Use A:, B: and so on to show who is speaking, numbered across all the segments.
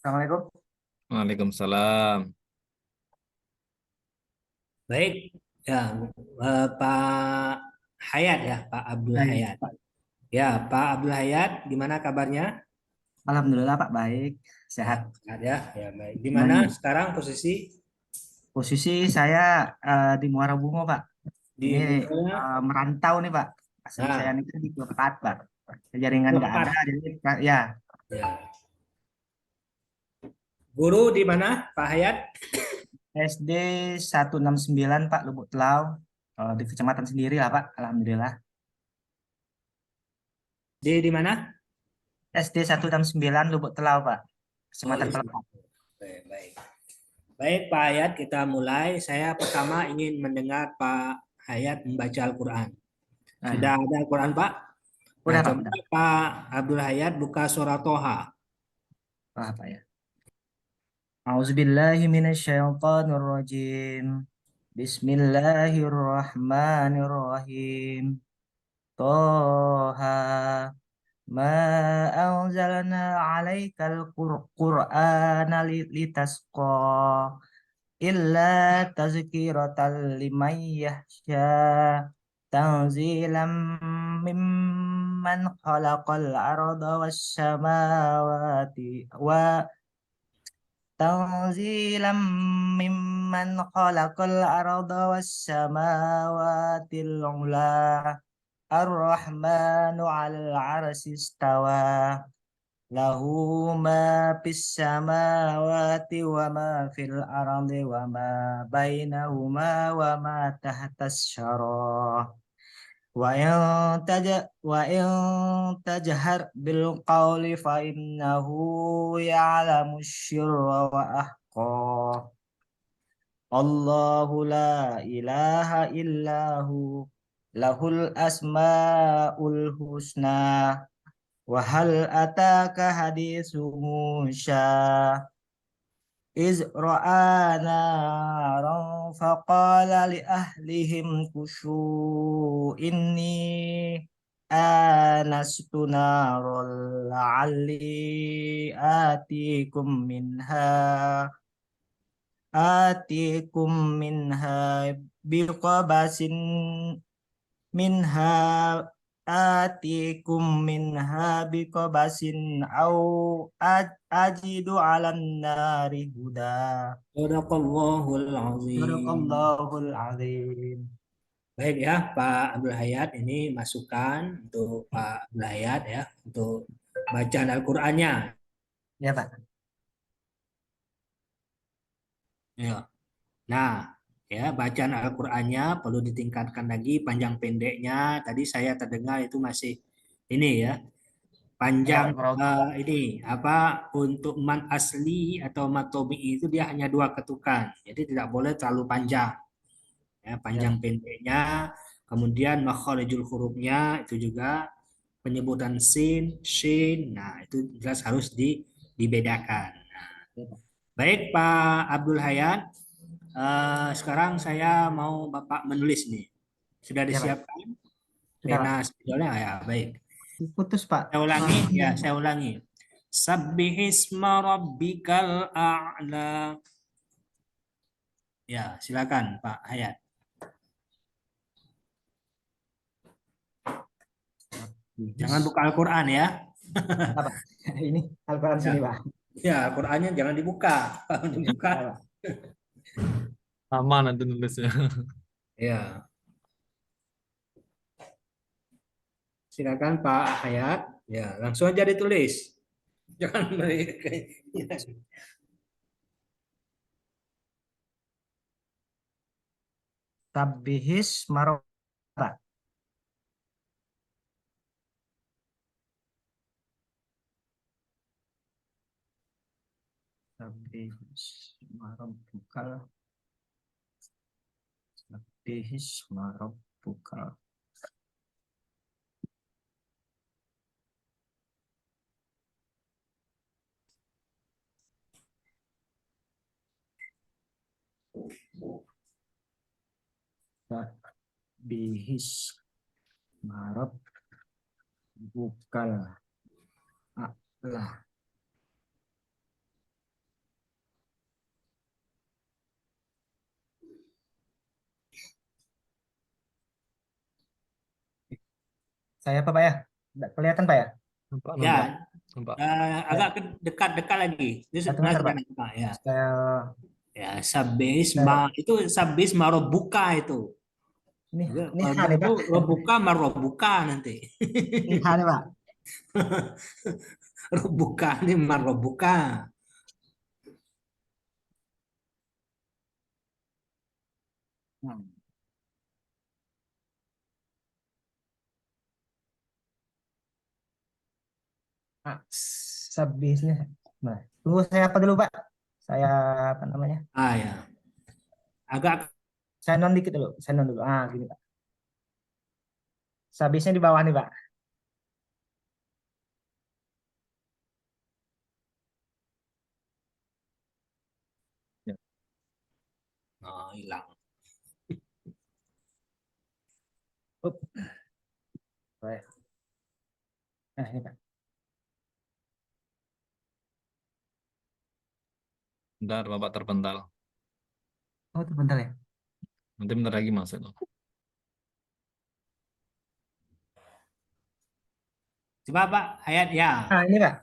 A: Assalamualaikum.
B: Waalaikumsalam.
C: Baik, ya Pak Hayat ya, Pak Abdul
A: Baik,
C: Hayat.
A: Pak.
C: Ya, Pak Abdul Hayat, gimana kabarnya?
A: Alhamdulillah Pak baik,
C: Ya,
A: sehat.
C: sehat ya, ya baik. Di mana
A: Gimana?
C: sekarang posisi
A: Posisi saya di Muara Bungo Pak.
C: di
A: Ini
C: Bungonya?
A: merantau nih Pak. Asli saya
C: Nah,
A: ini di Purwakarta Pak. Jaringan nggak ada,
C: Purwakarta.
A: jadi ya
C: Ya. Guru di mana, Pak Hayat?
A: SD 169 Pak Lubuk Telau. Di kecamatan sendiri lah Pak. Alhamdulillah.
C: Di mana?
A: SD 169 Lubuk Telau Pak.
C: Oh,
A: Kecamatan
C: di situ.
A: Pelepah.
C: Baik, baik. Baik, Pak Hayat, kita mulai. Saya pertama ingin mendengar Pak Hayat membaca Al-Quran.
A: Nah,
C: Sudah ada Al-Quran, Pak? Nah,
A: udah Pak,
C: coba
A: udah.
C: Pak Abdul Hayat buka surah Toha.
A: Wah, Pak ya. Auzubillahi minasyaitonirrajim. Bismillahirrahmanirrahim. Toha ma anzalna alaikal qur'ana litasqa illa tazkiratan liman yahsha tanzilam mimman khalaqal arda was samawati wa tanzilam mimman khalaqal arda was samawatil ula Ar-Rahmanu 'alal 'arsy istawa. Lahu ma fis samawati wa ma fil ardi wa ma bainahuma wa ma tahtas syarah. Wa in tajhar bil qawli fa innahu ya'lamu syirra wa ahqa. Allahu la ilaha illahu lahul asmaul husna wa hal ataka hadisu Musa iz ra'a naran faqala li ahlihim kushu inni anastu naran la'alli atikum minha biqabasin minha biqabasin au ajidu alan nari huda.
C: Sadaqallahul azim.
A: Sadaqallahul azim.
C: Baik ya, Pak Abdul Hayat, ini masukan untuk Pak Abdul Hayat ya, untuk bacaan Al-Qur'annya.
A: Ya Pak.
C: Ya. Nah, ya bacaan Al-Qur'annya perlu ditingkatkan lagi panjang pendeknya. Tadi saya terdengar itu masih ini ya, panjang
A: Agak grogi Pak.
C: ini apa untuk man asli atau matobi itu dia hanya dua ketukan. Jadi tidak boleh terlalu panjang. Ya,
A: Ya
C: panjang
A: Pak.
C: pendeknya, kemudian makharijul hurufnya itu juga penyebutan sin, shin, nah itu jelas harus dibedakan.
A: Ya Pak.
C: Baik Pak Abdul Hayat, sekarang saya mau Bapak menulis nih. Sudah
A: Ya Pak.
C: disiapkan
A: Sudah Pak.
C: pena spidolnya ya, baik.
A: Putus Pak.
C: Saya ulangi, ya saya ulangi. Sabbihisma rabbikal a'la. Ya, silakan Pak Hayat. Jangan
A: Bis.
C: buka Al-Qur'an ya.
A: Apa? Ini Al-Quran
C: Ya.
A: sini Pak.
C: Ya, Al-Qur'annya jangan dibuka. Kalau dibuka,
A: Ya Pak.
B: Lama nanti nulisnya.
C: ya. Silakan Pak Hayat. Ya, langsung aja ditulis. Jangan
A: Tabbihis marot Pak. Tabbihis marot bukal. Tabbihis marot bukal. Tabbihis marot bukal. Lah. Saya apa Pak ya? Nggak kelihatan Pak ya?
B: Nampak,
C: Ya,
B: nampak, nampak.
C: agak
A: Ya,
C: dekat-dekat lagi. Ini
A: satu
C: sudah
A: meter
C: sudah
A: Pak.
C: nampak ya.
A: Saya,
C: Ya, sabisma
A: saya
C: itu sabisma robuka itu.
A: ini
C: Jadi,
A: ini H
C: kalau
A: nih
C: itu
A: Pak.
C: robuka marobuka nanti.
A: Ini H nih Pak.
C: Robuka ini marobuka.
A: Hmm. Pak, sebisnya. Nah, tunggu saya apa dulu Pak? Saya apa namanya?
C: Ah ya, agak
A: Saya non dikit dulu. Saya non dulu. Ah, gini Pak. Sabisnya di bawah nih Pak.
B: Ya.
C: hilang.
A: Up. Baik. Nah, ini Pak.
B: Bentar, Bapak terpental.
A: Oh, itu bentar ya.
B: Nanti bentar lagi masuk tuh.
C: Coba Pak, ayat ya.
A: Ah, ini Pak.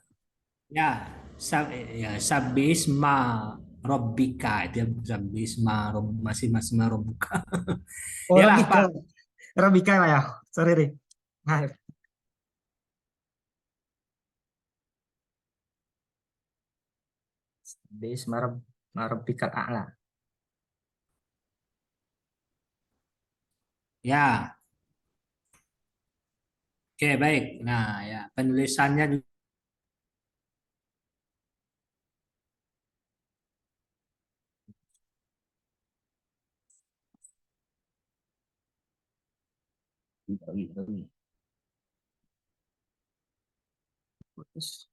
C: Ya, ya sabisma robbika itu ya, sabisma masih masih robuka.
A: Oh,
C: Yalah
A: Robika.
C: Pak.
A: Robika Pak ya. Sorry deh. Nah, bis marabikal a'la.
C: Ya, oke baik. Nah, ya penulisannya
A: Terus,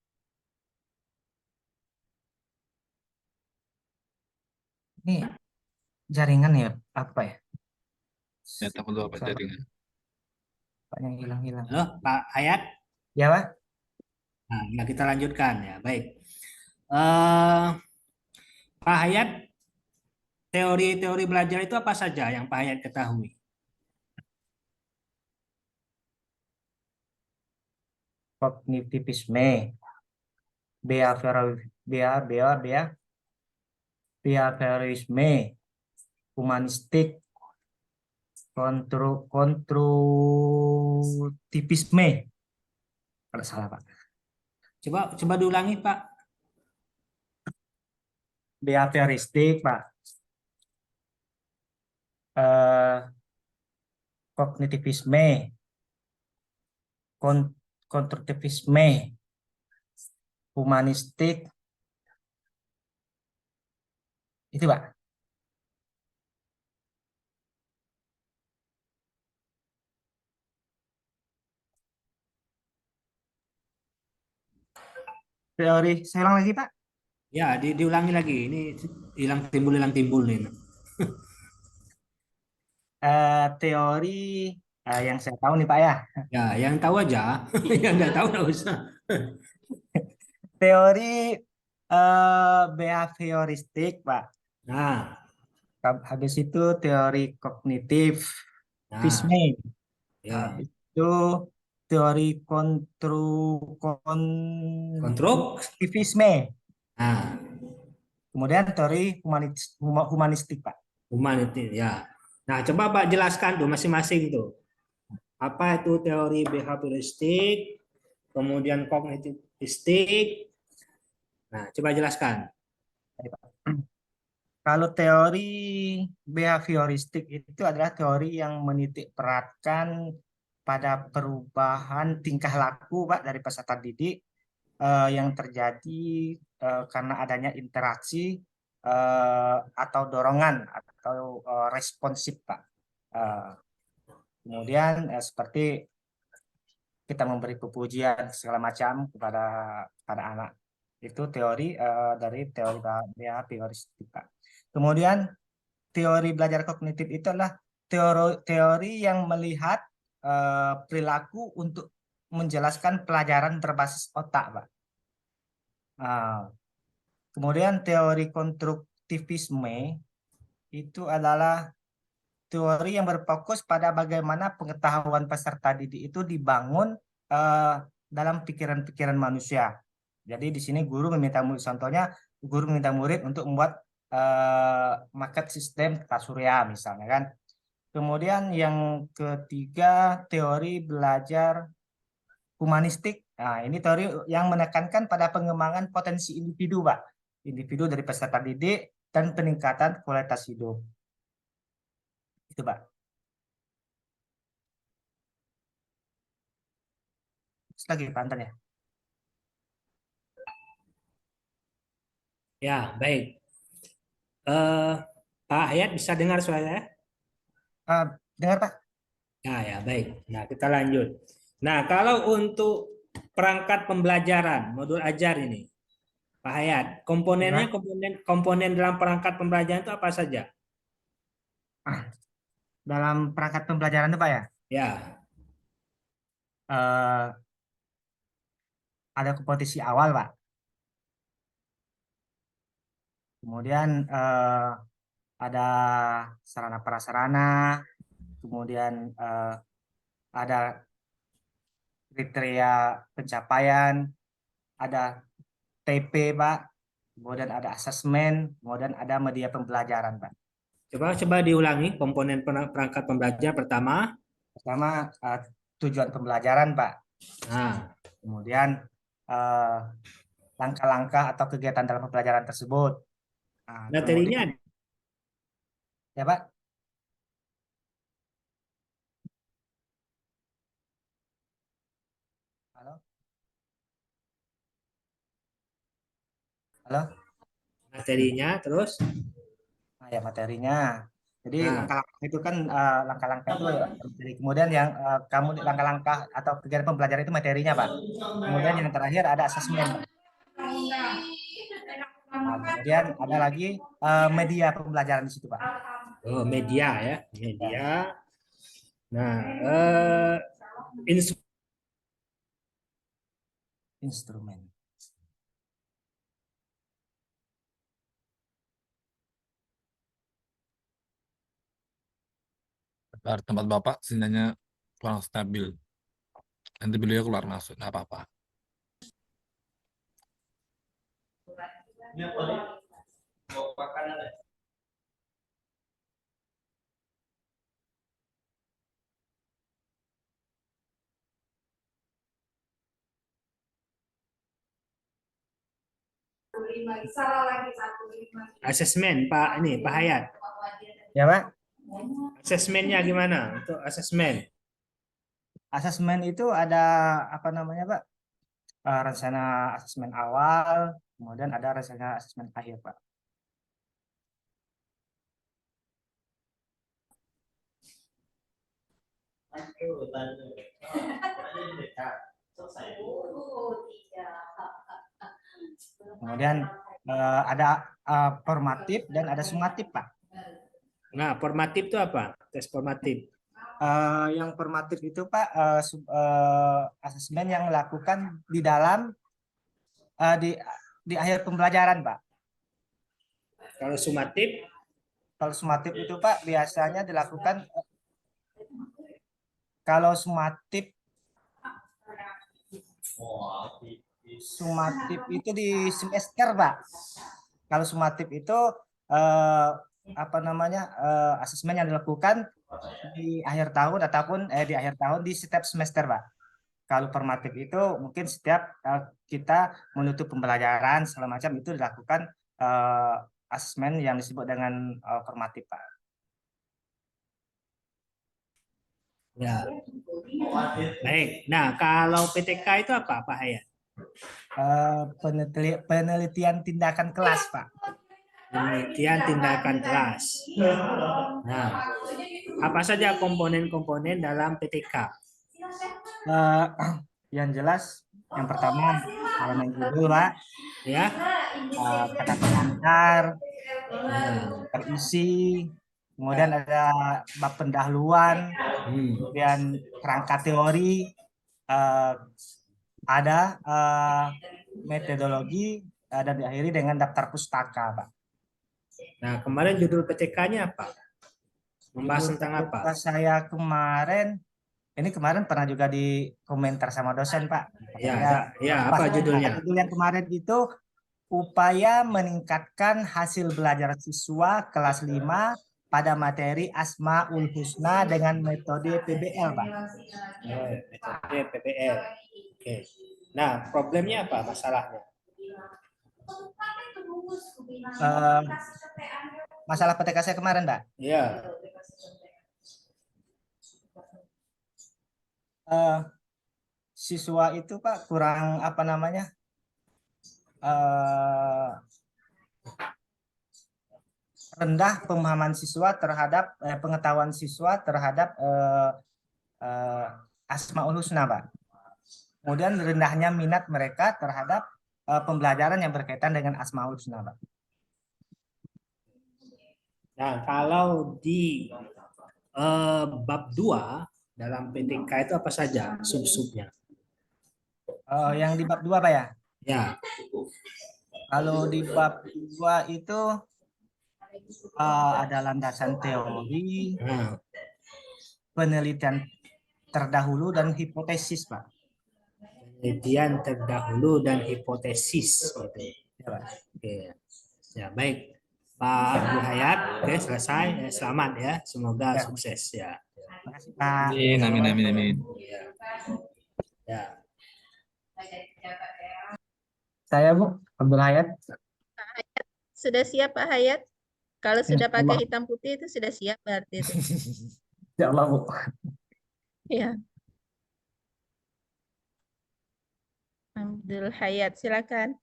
A: ini jaringan ya apa ya?
B: Ya, tak perlu apa
A: Salah
B: jaringan.
C: Halo,
A: Pak yang hilang-hilang.
C: Pak Hayat.
A: Ya Pak.
C: Nah, ya kita lanjutkan ya. Baik. Eh Pak Hayat, teori-teori belajar itu apa saja yang Pak Hayat ketahui?
A: Kognitivisme, behavioral, bea, bea, bea, behaviorisme, humanistik, konstruktivisme. Kalau salah Pak.
C: Coba coba diulangi Pak.
A: Behavioristik Pak. Eh, kognitivisme, konstruktivisme, humanistik, itu Pak. Teori, saya ulang lagi Pak.
C: Ya, diulangi lagi. Ini hilang timbul ini.
A: Teori yang saya tahu nih Pak ya.
C: Ya, yang tahu aja, yang nggak tahu nggak usah.
A: Teori behavioristik Pak.
C: Nah,
A: Habis itu teori kognitif,
C: nah,
A: FISME.
C: ya,
A: Habis itu teori
C: konstruk.
A: konstruktivisme.
C: Nah,
A: Kemudian teori humanistik Pak.
C: humanity ya. Nah, coba Pak jelaskan tuh masing-masing tuh. Apa itu teori behavioristik, kemudian kognitivistik. Nah, coba jelaskan.
A: Tadi, Pak. Kalau teori behavioristik itu adalah teori yang menitik beratkan pada perubahan tingkah laku Pak dari peserta didik yang terjadi karena adanya interaksi atau dorongan atau responsif Pak. Eh, kemudian seperti kita memberi pujian segala macam kepada anak. Itu teori dari teori behavioristik Pak. Kemudian teori belajar kognitif itu adalah teori yang melihat perilaku untuk menjelaskan pelajaran berbasis otak Pak. Ah, kemudian teori konstruktivisme itu adalah teori yang berfokus pada bagaimana pengetahuan peserta didik itu dibangun dalam pikiran-pikiran manusia. Jadi di sini guru meminta murid, contohnya guru meminta murid untuk membuat market sistem tata surya misalnya kan. Kemudian yang ketiga teori belajar humanistik. Nah, ini teori yang menekankan pada pengembangan potensi individu, Pak. Individu dari peserta didik dan peningkatan kualitas hidup. Itu, Pak. Terus lagi Pak ya.
C: Ya, baik. Pak Hayat bisa dengar suaranya?
A: Dengar, Pak?
C: Ya, baik. Nah, kita lanjut. Nah, kalau untuk perangkat pembelajaran, modul ajar ini, Pak Hayat, komponennya,
A: Ya.
C: komponen dalam perangkat pembelajaran itu apa saja?
A: Dalam perangkat pembelajaran itu, Pak ya,
C: Ya,
A: eh, ada kompetisi awal, Pak. Kemudian ada sarana prasarana, kemudian ada kriteria pencapaian, ada TP, Pak, kemudian ada asesmen, kemudian ada media pembelajaran, Pak.
C: coba diulangi komponen perangkat pembelajaran pertama.
A: Pertama, tujuan pembelajaran, Pak.
C: Nah,
A: Kemudian langkah-langkah atau kegiatan dalam pembelajaran tersebut. Nah,
C: materinya
A: kemudian, ya Pak, halo, halo,
C: materinya terus.
A: nah, ya materinya. Jadi
C: Nah,
A: langkah-langkah itu kan langkah-langkah itu dari kemudian yang kamu langkah-langkah atau kegiatan pembelajaran itu materinya, Pak. Kemudian yang terakhir ada asesmen, Pak. Nah, kemudian ada lagi media pembelajaran di situ, Pak.
C: oh, media ya,
A: Ya,
C: media. Nah,
A: instrumen.
B: Tempat Bapak sinyalnya kurang stabil. Nanti beliau keluar masuk, nggak apa-apa.
C: asesmen Pak ini Pak Hayat.
A: Ya, Pak.
C: Asesmennya gimana untuk asesmen?
A: Asesmen itu ada apa namanya, Pak? Rencana asesmen awal, kemudian ada rencana asesmen akhir, Pak. Kemudian ada formatif dan ada sumatif, Pak.
C: Nah, formatif itu apa? Tes formatif.
A: Yang formatif itu, Pak, asesmen yang dilakukan di dalam eh, di di akhir pembelajaran, Pak.
C: Kalau sumatif,
A: Kalau sumatif itu, Pak, biasanya dilakukan kalau sumatif itu di semester, Pak. Kalau sumatif itu eh, apa namanya asesmen yang dilakukan di akhir tahun ataupun di akhir tahun di setiap semester, Pak. Kalau formatif itu mungkin setiap kita menutup pembelajaran segala macam itu dilakukan eh, asesmen yang disebut dengan formatif, Pak.
C: ya. Baik. Nah, kalau PTK itu apa Pak Hayat?
A: Penelitian tindakan kelas, Pak.
C: Penelitian tindakan kelas. Nah, apa saja komponen-komponen dalam PTK?
A: Eh, yang jelas, yang pertama elemen judul, Pak,
C: Ya.
A: kata pengantar,
C: Nah,
A: terisi, kemudian ada bab pendahuluan, kemudian kerangka teori, eh, ada metodologi, dan diakhiri dengan daftar pustaka, Pak.
C: Nah, kemarin judul PTK-nya apa? Membahas
A: Judul
C: tentang apa?
A: tugas saya kemarin, ini kemarin pernah juga di komentar sama dosen, Pak.
C: Ya,
A: Katanya,
C: ya,
A: pas
C: apa judulnya?
A: judul yang kemarin itu upaya meningkatkan hasil belajar siswa kelas 5 pada materi Asmaul Husna dengan metode PBL, Pak.
C: Metode PBL. Oke. Nah, problemnya apa masalahnya?
A: Eh, masalah PTK saya kemarin, Pak.
C: Ya,
A: Eh, siswa itu, Pak, kurang apa namanya? eh, rendah pemahaman siswa terhadap pengetahuan siswa terhadap eh, Asmaul Husna, Pak. Kemudian rendahnya minat mereka terhadap pembelajaran yang berkaitan dengan Asmaul Husna, Pak.
C: nah kalau di bab 2 dalam PTK itu apa saja sub-subnya?
A: Yang di bab 2, Pak ya.
C: Ya,
A: Kalau di bab 2 itu ada landasan teori,
C: nah,
A: penelitian terdahulu dan hipotesis, Pak.
C: penelitian terdahulu dan hipotesis gitu.
A: Ya, Pak.
C: Oke. Ya, baik. Pak Abdul Hayat, oke selesai. Selamat ya, semoga
A: Ya,
C: sukses ya.
A: terima kasih, Pak.
B: Amin, amin, amin, amin.
C: Ya. Ya.
A: Saya, Bu, Abdul Hayat.
D: Sudah siap Pak Hayat? Kalau sudah
A: Insya
D: pakai
A: Allah.
D: hitam putih itu sudah siap berarti itu.
A: Ya Allah, Bu.
D: Ya, Abdul Hayat, silakan.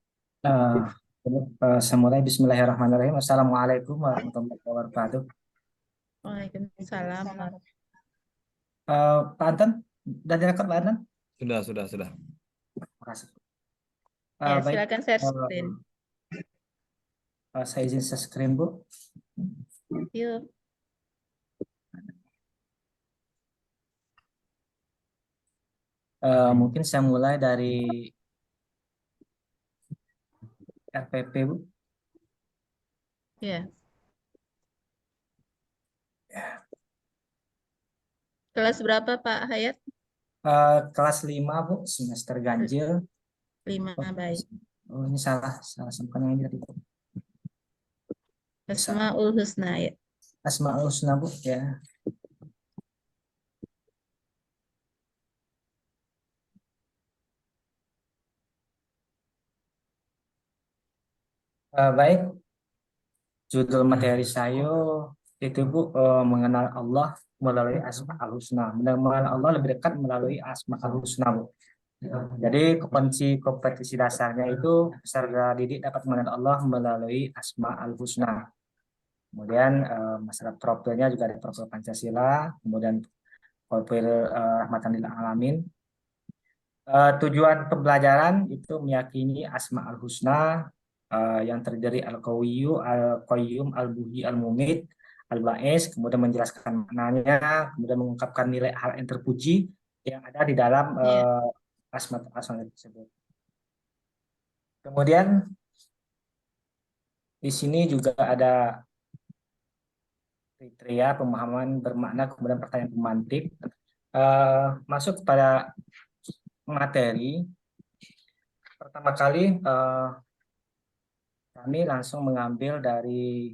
A: Semula Bismillahirrahmanirrahim. Assalamualaikum warahmatullahi wabarakatuh.
D: Waalaikumsalam.
A: Pak Anton, udah direkod, Pak Anton?
B: Sudah.
A: Terima kasih.
D: Ya,
A: Baik,
D: silakan share screen.
A: saya izin share screen, Bu.
D: Yuk.
A: Mungkin saya mulai dari RPP, Bu.
D: Ya. Kelas berapa Pak Hayat?
A: Kelas 5, Bu, semester ganjil.
D: 5, baik.
A: Oh, ini salah bukan yang ini tadi.
D: Asmaul Husna ya.
A: Asmaul Husna, Bu, ya. Baik, judul materi saya itu, Bu, mengenal Allah melalui Asmaul Husna. Mengenal Allah lebih dekat melalui Asmaul Husna, Bu. Jadi kompetisi dasarnya itu peserta didik dapat mengenal Allah melalui Asmaul Husna. Kemudian masalah profilnya juga ada profil Pancasila, kemudian profil rahmatan lil alamin. Tujuan pembelajaran itu meyakini Asmaul Husna yang terdiri Al-Qawiyyu, Al-Qayyum, Al-Muhyi, Al-Mumit, Al-Ba'is, kemudian menjelaskan maknanya, kemudian mengungkapkan nilai hal yang terpuji yang ada di dalam asma tersebut. Kemudian di sini juga ada kriteria pemahaman bermakna, kemudian pertanyaan pemantik. Masuk kepada materi, pertama kali kami langsung mengambil dari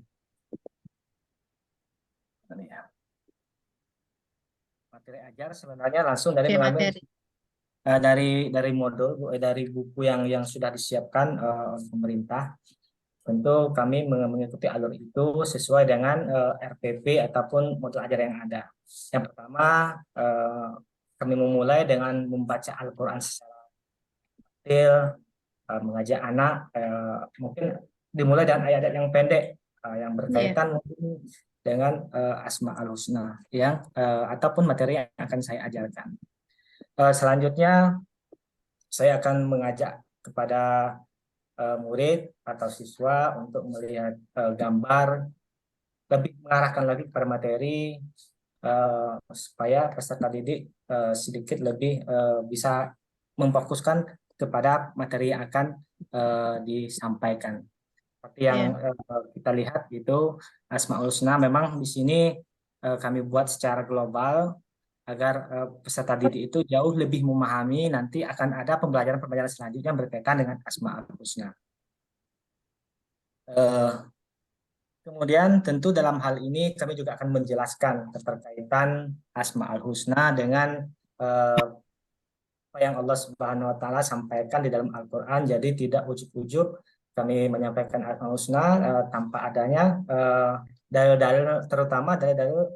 A: materi ajar, sebenarnya langsung dari
D: Oke,
A: mengambil
D: materi.
A: dari modul, dari buku yang sudah disiapkan oleh pemerintah. Tentu kami mengikuti alur itu sesuai dengan RPP ataupun modul ajar yang ada. Yang pertama, kami memulai dengan membaca Al-Quran secara detail, mengajak anak, mungkin dimulai dengan ayat-ayat yang pendek yang berkaitan mungkin dengan Asmaul Husna yang ataupun materi yang akan saya ajarkan. Selanjutnya saya akan mengajak kepada murid atau siswa untuk melihat gambar, lebih mengarahkan lagi kepada materi supaya peserta didik sedikit lebih bisa memfokuskan kepada materi yang akan disampaikan. Seperti yang kita lihat itu Asmaul Husna memang di sini kami buat secara global agar peserta didik itu jauh lebih memahami nanti akan ada pembelajaran-pembelajaran selanjutnya yang berkaitan dengan Asmaul Husna. Eh, Kemudian tentu dalam hal ini kami juga akan menjelaskan keterkaitan Asmaul Husna dengan apa yang Allah Subhanahu wa taala sampaikan di dalam Al-Qur'an. Jadi tidak ujuk-ujuk kami menyampaikan Asmaul Husna tanpa adanya dalil-dalil, terutama dalil-dalil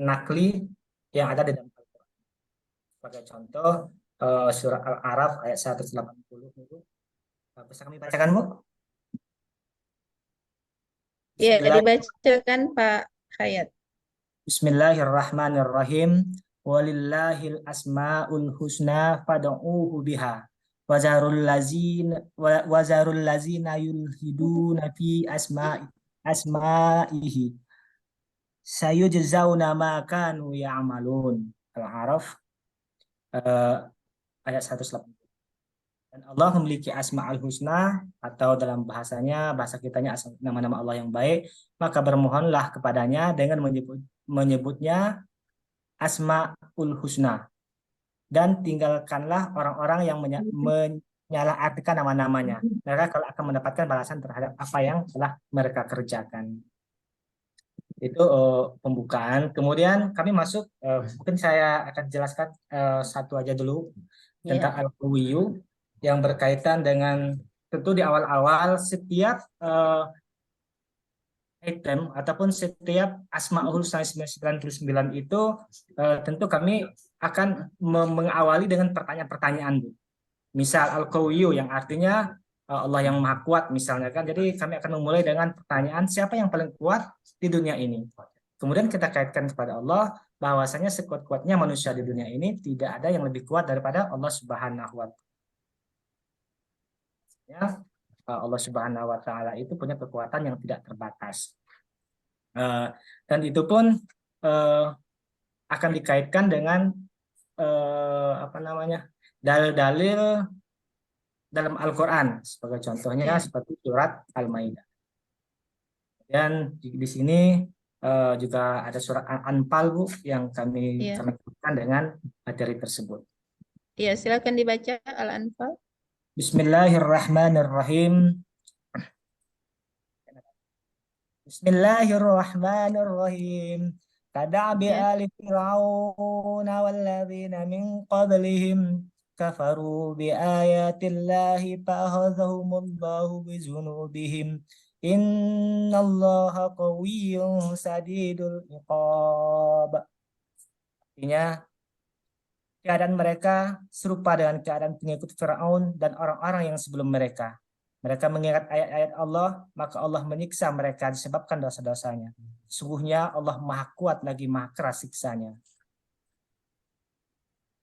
A: nakli yang ada di dalam Al-Qur'an. Sebagai contoh surah Al-A'raf ayat 180 itu. Bisa kami bacakan, Bu?
D: Ya,
A: Bismillah.
D: dibacakan Pak Hayat.
A: Bismillahirrahmanirrahim. Walillahil asmaul husna fad'uuhu biha. Wazarul lazina yulhiduna fi asma'ihi. Sayujzauna ma kanu ya'malun. Al-A'raf ayat 180. Dan Allah memiliki asma'ul husna, atau dalam bahasa kitanya nama-nama Allah yang baik, maka bermohonlah kepadanya dengan menyebutnya asma'ul husna, dan tinggalkanlah orang-orang yang menyalahartikan nama-namanya. Mereka kalau akan mendapatkan balasan terhadap apa yang telah mereka kerjakan. Itu pembukaan. Kemudian kami masuk, mungkin saya akan jelaskan satu aja dulu tentang Al-Qawiyu, yang berkaitan dengan, tentu di awal-awal setiap item ataupun setiap Asmaul Husna 99 itu tentu kami akan mengawali dengan pertanyaan-pertanyaan, Bu. Misal Al-Qawiyu yang artinya Allah yang Maha Kuat misalnya kan. Jadi kami akan memulai dengan pertanyaan, siapa yang paling kuat di dunia ini? Kemudian kita kaitkan kepada Allah, bahwasanya sekuat-kuatnya manusia di dunia ini tidak ada yang lebih kuat daripada Allah Subhanahu wa taala. Allah Subhanahu wa taala itu punya kekuatan yang tidak terbatas. Dan itu pun akan dikaitkan dengan dalil-dalil dalam Al-Qur'an, sebagai contohnya seperti surat Al-Maidah. Dan di sini juga ada surat Al-Anfal, Bu, yang kami kaitkan dengan materi tersebut.
D: Iya, silakan dibaca Al-Anfal.
A: Bismillahirrahmanirrahim. Bismillahirrahmanirrahim. Kadabi ali fir'aun walladzina min qablihim kafaru bi ayatillahi fa'akhadhahumullahu bizunubihim. Innallaha qawiyyun sadidul iqab. Artinya, keadaan mereka serupa dengan keadaan pengikut Firaun dan orang-orang yang sebelum mereka. Mereka mengingat ayat-ayat Allah, maka Allah menyiksa mereka disebabkan dosa-dosanya. Sungguhnya Allah Maha Kuat lagi Maha Keras siksanya.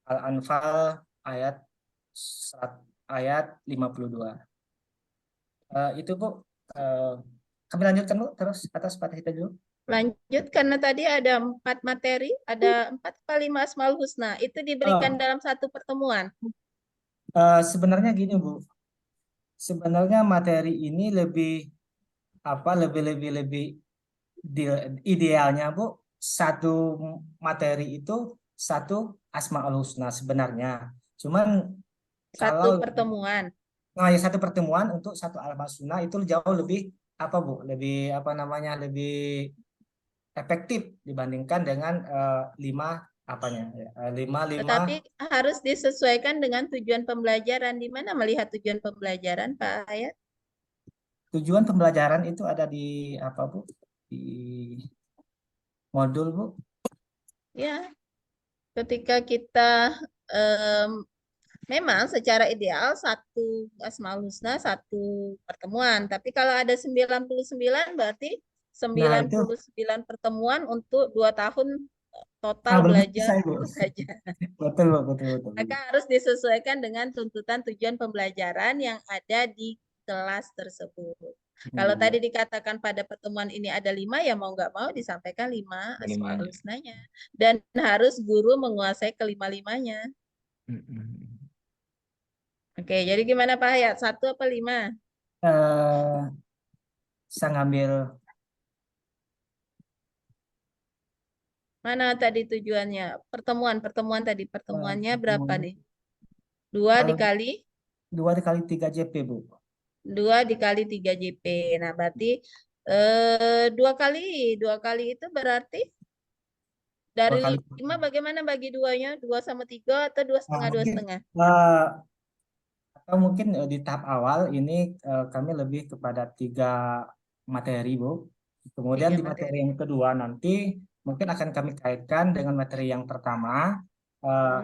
A: Al-Anfal ayat 52. Itu, Bu. Kami lanjutkan, Bu, terus atas Pak kita dulu.
D: Lanjut, karena tadi ada 4 materi, ada 4 kali Asmaul Husna. Itu diberikan dalam satu pertemuan.
A: Sebenarnya gini, Bu. Sebenarnya materi ini lebih idealnya, Bu, satu materi itu satu Asmaul Husna sebenarnya. Cuman
D: Satu pertemuan.
A: ya satu pertemuan untuk satu Asmaul Husna itu jauh lebih Bu? Lebih lebih efektif dibandingkan dengan 5
D: Tetapi harus disesuaikan dengan tujuan pembelajaran. Di mana melihat tujuan pembelajaran, Pak Hayat?
A: Tujuan pembelajaran itu ada di Bu? Di modul, Bu.
D: Ya, ketika kita memang secara ideal satu Asmaul Husna satu pertemuan. Tapi kalau ada 99 berarti 99 pertemuan untuk 2 tahun total belajar itu saja.
A: Betul.
D: Maka harus disesuaikan dengan tuntutan tujuan pembelajaran yang ada di kelas tersebut. Kalau tadi dikatakan pada pertemuan ini ada 5, ya mau nggak mau disampaikan 5 Asmaul Husnanya. Dan harus guru menguasai kelima-limanya. Oke, jadi gimana Pak Hayat? 1 apa 5?
A: Saya ngambil
D: Mana tadi tujuannya? Pertemuan tadi. Pertemuannya berapa
A: Pertemuan.
D: nih? 2
A: Kalau
D: dikali
A: 2 dikali 3 JP, Bu.
D: 2 dikali 3 JP. Nah, berarti 2 kali itu berarti
A: 2
D: dari
A: kali.
D: 5 bagaimana bagi 2-nya? 2 sama 3 atau 2
A: Nah,
D: setengah, 2
A: mungkin
D: setengah?
A: atau mungkin di tahap awal ini kami lebih kepada 3 materi, Bu. Kemudian
D: 3
A: di materi
D: materi.
A: yang kedua nanti mungkin akan kami kaitkan dengan materi yang pertama.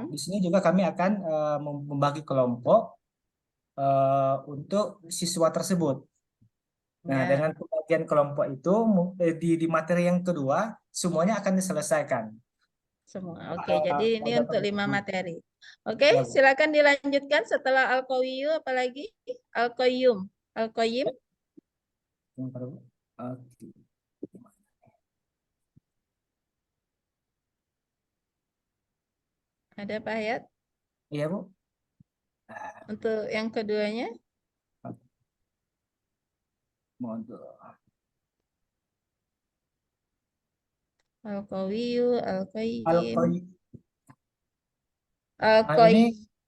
A: Di sini juga kami akan membagi kelompok untuk siswa tersebut. Nah,
D: Ya,
A: dengan pembagian kelompok itu di materi yang kedua semuanya akan diselesaikan.
D: semua. Oke,
A: Pada,
D: jadi ini
A: pada
D: untuk 5
A: pertemuan.
D: materi. Oke,
A: Ya, Bu.
D: silakan dilanjutkan setelah Al-Qawiyu apalagi? Al-Qayyum. Al-Qayyim.
A: Bentar, Bu. Oke.
D: Ada Pak Hayat?
A: Iya, Bu.
D: Untuk yang keduanya?
A: Modul.
D: Al-Qawiyu, Al-Qayyim,
A: Al-Qoy- ini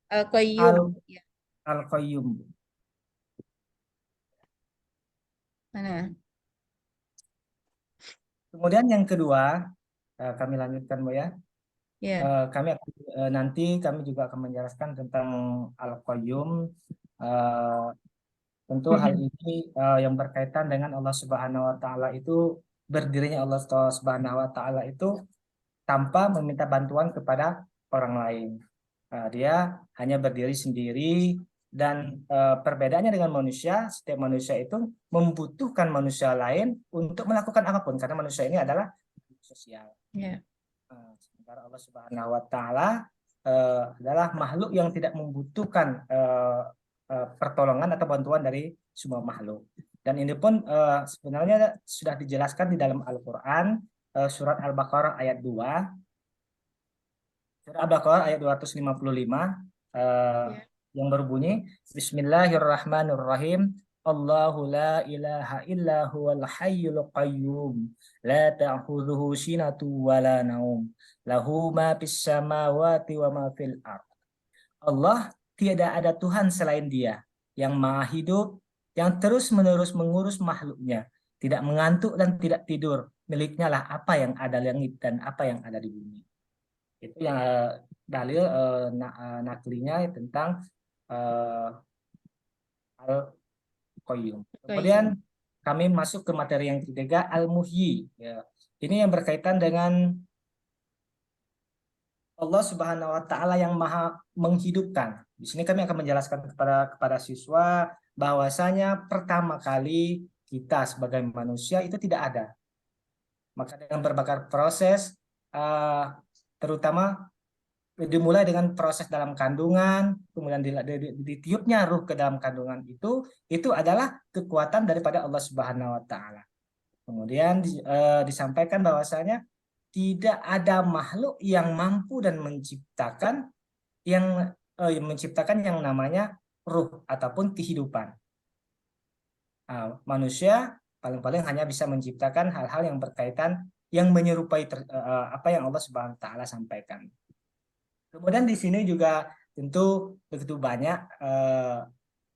D: Al-Qayyum. Ya,
A: Al-Qayyum.
D: mana?
A: Kemudian yang kedua, kami lanjutkan, Bu ya.
D: Ya.
A: Nanti kami juga akan menjelaskan tentang Al-Qayyum. Eh, Tentu hal ini yang berkaitan dengan Allah Subhanahu wa taala itu, berdirinya Allah Subhanahu wa taala itu tanpa meminta bantuan kepada orang lain. Dia hanya berdiri sendiri dan perbedaannya dengan manusia, setiap manusia itu membutuhkan manusia lain untuk melakukan apapun karena manusia ini adalah sosial.
D: Ya.
A: Sementara Allah Subhanahu wa taala adalah makhluk yang tidak membutuhkan pertolongan atau bantuan dari semua makhluk. Dan ini pun sebenarnya sudah dijelaskan di dalam Al-Qur'an, surat Al-Baqarah ayat 2. Surat Al-Baqarah ayat 255
D: Ya.
A: yang berbunyi Bismillahirrahmanirrahim. Allahu la ilaha illa huwal hayyul qayyum la ta'khudhuhu sinatu wa la naum lahu ma fis samawati wa ma fil ard. Allah tiada ada Tuhan selain Dia yang maha hidup, yang terus-menerus mengurus makhluknya, tidak mengantuk dan tidak tidur. Miliknya lah apa yang ada di langit dan apa yang ada di bumi. Itu yang dalil naklinya tentang Al-Qayyum. Kemudian
D: Qayyum.
A: kami masuk ke materi yang ketiga, Al-Muhyi. Ya. Ini yang berkaitan dengan Allah Subhanahu wa taala yang maha menghidupkan. Di sini kami akan menjelaskan kepada siswa bahwasanya pertama kali kita sebagai manusia itu tidak ada. Maka dengan berbagai proses terutama dimulai dengan proses dalam kandungan, kemudian ditiupnya ruh ke dalam kandungan itu adalah kekuatan daripada Allah Subhanahu wa taala. Kemudian disampaikan bahwasanya tidak ada makhluk yang mampu dan menciptakan yang namanya ruh ataupun kehidupan. Manusia paling-paling hanya bisa menciptakan hal-hal yang berkaitan yang menyerupai apa yang Allah Subhanahu wa taala sampaikan. Kemudian di sini juga tentu begitu banyak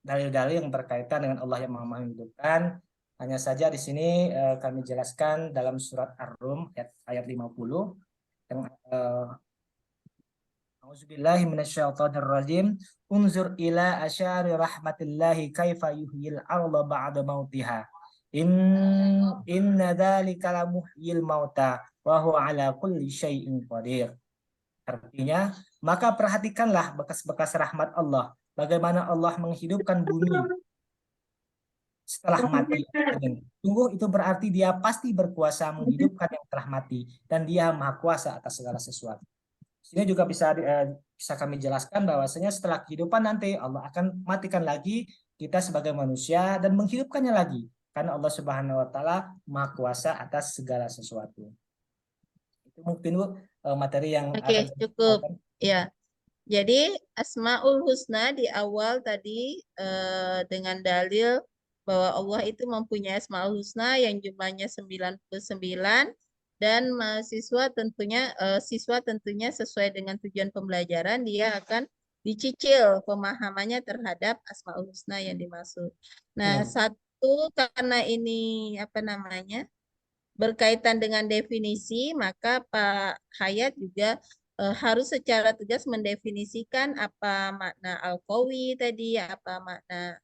A: dalil-dalil yang berkaitan dengan Allah yang Maha menghidupkan. Hanya saja di sini kami jelaskan dalam surat Ar-Rum ayat 50 yang A'udzubillahi minasyaitonirrajim. Unzur ila asyari rahmatillahi kaifa yuhyil arda ba'da mautiha. Inna dzalika la muhyil mauta wa huwa ala kulli syai'in qadir. Artinya, maka perhatikanlah bekas-bekas rahmat Allah. Bagaimana Allah menghidupkan bumi setelah mati. Sungguh itu berarti Dia pasti berkuasa menghidupkan yang telah mati. Dan Dia maha kuasa atas segala sesuatu. Sini juga bisa kami jelaskan bahwasanya setelah kehidupan nanti Allah akan matikan lagi kita sebagai manusia dan menghidupkannya lagi. Karena Allah Subhanahu wa taala maha kuasa atas segala sesuatu. Itu mungkin Bu materi yang akan
D: cukup. Ya. Jadi Asmaul Husna di awal tadi dengan dalil bahwa Allah itu mempunyai Asmaul Husna yang jumlahnya 99 dan siswa tentunya sesuai dengan tujuan pembelajaran dia akan dicicil pemahamannya terhadap Asmaul Husna yang dimaksud. Nah, satu karena ini berkaitan dengan definisi, maka Pak Hayat juga harus secara tegas mendefinisikan apa makna al-qawi tadi, apa makna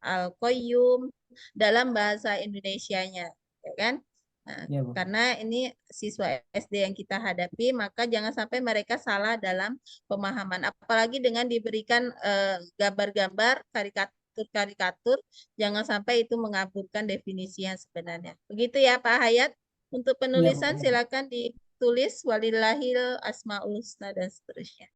D: al-qayyum dalam bahasa Indonesianya, ya kan? Nah,
A: Ya, Bu.
D: karena ini siswa SD yang kita hadapi, maka jangan sampai mereka salah dalam pemahaman. Apalagi dengan diberikan gambar-gambar, karikatur-karikatur, jangan sampai itu mengaburkan definisi yang sebenarnya. Begitu ya Pak Hayat. Untuk penulisan
A: Bu.
D: silakan ditulis walillahil asmaul husna dan seterusnya.